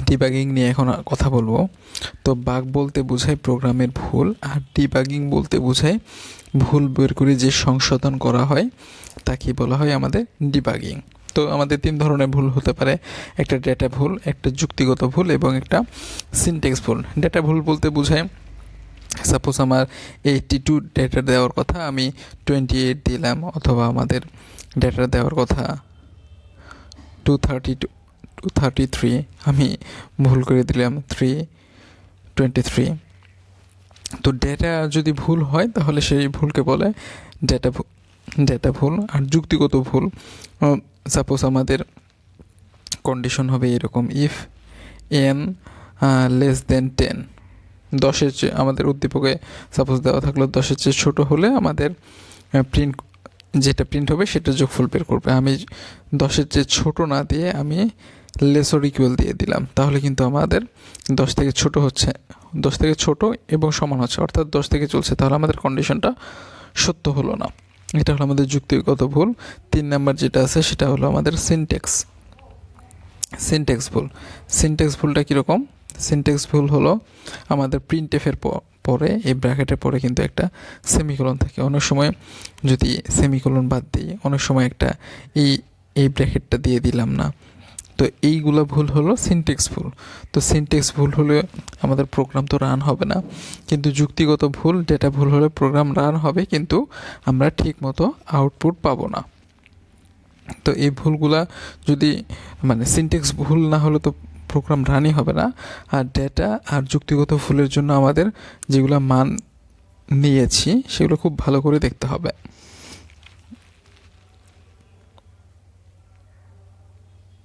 Debugging নিয়ে এখন কথা বলবো। তো বাগ বলতে বোঝায় প্রোগ্রামের ভুল, আর ডিবাগিং বলতে বোঝায় ভুল বের করে যে সংশোধন করা হয় তাকে বলা হয় আমাদের ডিবাগিং। তো আমাদের 3 ধরনের ভুল হতে পারে, একটা ডেটা ভুল, একটা যুক্তিগত ভুল এবং একটা সিনট্যাক্স ভুল। ডেটা ভুল বলতে বোঝায় সাপোজ আমার 82 ডেটা দেওয়ার কথা, আমি 28 দিলাম, অথবা আমাদের ডেটা দেওয়ার কথা 233, আমি ভুল করে দিলাম 323। তো ডেটা যদি ভুল হয় তাহলে সেই ভুলকে বলে ডেটা ভুল। আর যুক্তিগত ভুল, সাপোজ আমাদের কন্ডিশন হবে এরকম, ইফ n লেস দেন 10, 10-এর চেয়ে আমাদের উদ্দীপকে সাপোজ দেওয়া থাকলো 10-এর চেয়ে ছোটো হলে আমাদের যেটা প্রিন্ট হবে সেটা যোগফল বের করবে। আমি 10-এর চেয়ে ছোটো না দিয়ে আমি লেস অর ইকুয়াল দিয়ে দিলাম, তাহলে কিন্তু আমাদের 10 থেকে ছোট হচ্ছে, 10 থেকে ছোট এবং সমান হচ্ছে, অর্থাৎ 10 থেকে চলছে, তাহলে আমাদের কন্ডিশনটা সত্য হলো না। এটা হলো আমাদের যুক্তিগত ভুল। 3 নাম্বার যেটা আছে সেটা হলো আমাদের সিনট্যাক্স ভুল। সিনট্যাক্স ভুলটা কীরকম? সিনট্যাক্স ভুল হলো আমাদের প্রিন্টএফের পরে, এই ব্র্যাকেটের পরে কিন্তু একটা সেমিকোলন থাকে। অনেক সময় যদি সেমিকোলন বাদ দিই, অনেক সময় একটা এই ব্র্যাকেটটা দিয়ে দিলাম না, তো এইগুলো ভুল হলো সিনট্যাক্স ভুল। তো সিনট্যাক্স ভুল হলে আমাদের প্রোগ্রাম তো রান হবে না, কিন্তু যুক্তিগত ভুল, ডেটা ভুল হলে প্রোগ্রাম রান হবে, কিন্তু আমরা ঠিক মতো আউটপুট পাবো না। তো এই ভুলগুলা যদি সিনট্যাক্স ভুল না হলে তো প্রোগ্রাম রানই হবে না। আর ডেটা আর যুক্তিগত ভুলের জন্য আমাদের যেগুলো মান নিয়েছি সেগুলো খুব ভালো করে দেখতে হবে।